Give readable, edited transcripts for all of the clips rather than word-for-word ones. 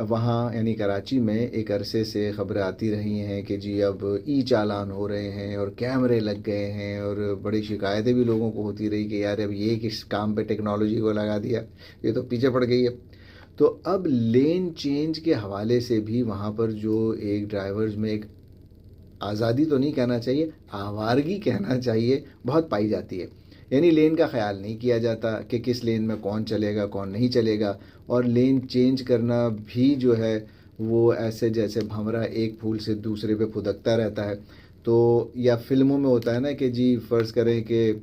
वहाँ यानी कराची में एक अरसे से ख़बरें आती रही हैं कि जी अब ई चालान हो रहे हैं और कैमरे लग गए हैं, और बड़ी शिकायतें भी लोगों को होती रही कि यार अब ये किस काम पे टेक्नोलॉजी को लगा दिया, ये तो पीछे पड़ गई है। तो अब लेन चेंज के हवाले से भी वहाँ पर जो एक ड्राइवर्स में एक आज़ादी तो नहीं कहना चाहिए, आवारगी कहना चाहिए, बहुत पाई जाती है। यानी लेन का ख़्याल नहीं किया जाता कि किस लेन में कौन चलेगा कौन नहीं चलेगा, और लेन चेंज करना भी जो है वो ऐसे जैसे भंवरा एक फूल से दूसरे पे फुदकता रहता है। तो या फ़िल्मों में होता है ना कि जी फ़र्ज़ करें कि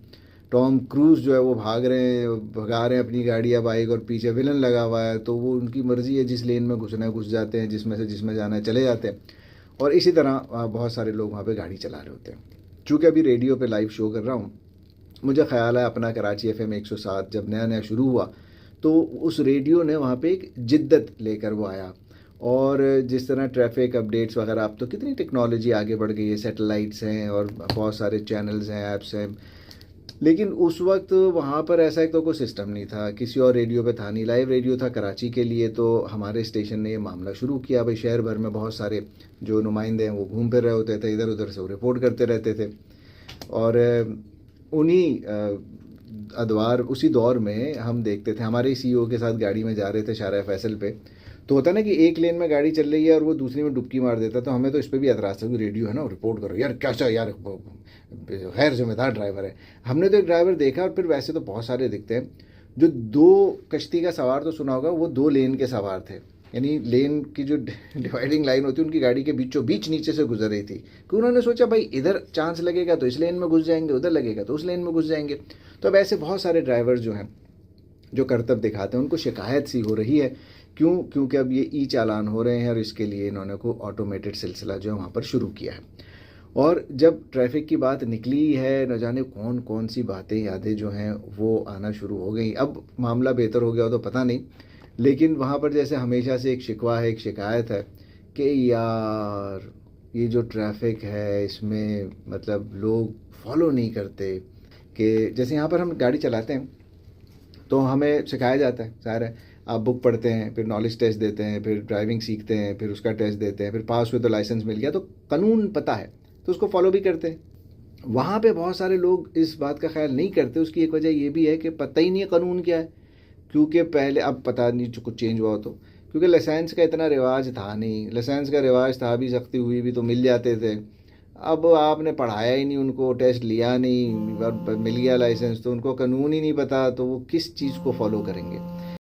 टॉम क्रूज़ जो है वो भाग रहे हैं, भगा रहे हैं अपनी गाड़ी या बाइक, और पीछे विलन लगा हुआ है, तो वो उनकी मर्ज़ी है, जिस लेन में घुसना है घुस जाते हैं, जिसमें जाना है चले जाते हैं। और इसी तरह बहुत सारे लोग वहाँ पे गाड़ी चला रहे होते हैं। चूँकि अभी रेडियो पे लाइव शो कर रहा हूँ, मुझे ख़्याल है अपना कराची एफएम 107 जब नया-नया शुरू हुआ, तो उस रेडियो ने वहाँ पे एक जिद्दत लेकर वो आया। और जिस तरह ट्रैफ़िक अपडेट्स वग़ैरह, अब तो कितनी टेक्नोलॉजी आगे बढ़ गई है, सैटेलाइट्स हैं और बहुत सारे चैनल्स हैं, ऐप्स हैं। लेकिन उस वक़्त वहाँ पर ऐसा एक तो कोई सिस्टम नहीं था, किसी और रेडियो पे था नहीं, लाइव रेडियो था कराची के लिए। तो हमारे स्टेशन ने ये मामला शुरू किया, भई शहर भर में बहुत सारे जो नुमाइंदे हैं वो घूम फिर रहे होते थे, इधर-उधर से वो रिपोर्ट करते रहते थे। और उन्हीं अदवार उसी दौर में हम देखते थे, हमारे ही सीईओ के साथ गाड़ी में जा रहे थे शारा फैसल पे, तो होता है ना कि एक लेन में गाड़ी चल रही है और वो दूसरी में डुबकी मार देता, तो हमें तो इस पे भी एतराज़ था कि रेडियो है ना, रिपोर्ट करो यार, कैसा यार गैर जिम्मेदार ड्राइवर है। हमने तो एक ड्राइवर देखा, और फिर वैसे तो बहुत सारे दिखते हैं, जो दो कश्ती का सवार तो सुना होगा, वो दो लेन के सवार थे। यानी लेन की जो डिवाइडिंग लाइन होती है उनकी गाड़ी के बीचों बीच नीचे से गुजर रही थी, कि उन्होंने सोचा भाई इधर चांस लगेगा तो इस लेन में घुस जाएंगे, उधर लगेगा तो उस लेन में घुस जाएंगे। तो अब ऐसे बहुत सारे ड्राइवर जो हैं जो करतब दिखाते हैं, उनको शिकायत सी हो रही है। क्यों? क्योंकि अब ये ई चालान हो रहे हैं, और इसके लिए इन्होंने को ऑटोमेटेड सिलसिला जो है वहाँ पर शुरू किया है। और जब ट्रैफ़िक की बात निकली है, न जाने कौन कौन सी बातें यादें जो हैं वो आना शुरू हो गई। अब मामला बेहतर हो गया हो तो पता नहीं, लेकिन वहाँ पर जैसे हमेशा से एक शिकवा है, एक शिकायत है कि यार ये जो ट्रैफ़िक है इसमें मतलब लोग फॉलो नहीं करते। कि जैसे यहाँ पर हम गाड़ी चलाते हैं तो हमें सिखाया जाता है, ज़ाहिर है, आप बुक पढ़ते हैं, फिर नॉलेज टेस्ट देते हैं, फिर ड्राइविंग सीखते हैं, फिर उसका टेस्ट देते हैं, फिर पास हुए तो लाइसेंस मिल गया, तो कानून पता है, तो उसको फॉलो भी करते हैं। वहाँ पे बहुत सारे लोग इस बात का ख्याल नहीं करते। उसकी एक वजह ये भी है कि पता ही नहीं है कानून क्या है, क्योंकि पहले, अब पता नहीं जो कुछ चेंज हुआ हो तो, क्योंकि लाइसेंस का इतना रिवाज था नहीं, लाइसेंस का रिवाज था भी, सख्ती हुई भी तो मिल जाते थे। अब आपने पढ़ाया ही नहीं उनको, टेस्ट लिया नहीं और मिल गया लाइसेंस, तो उनको कानून ही नहीं पता, तो वो किस चीज़ को फॉलो करेंगे।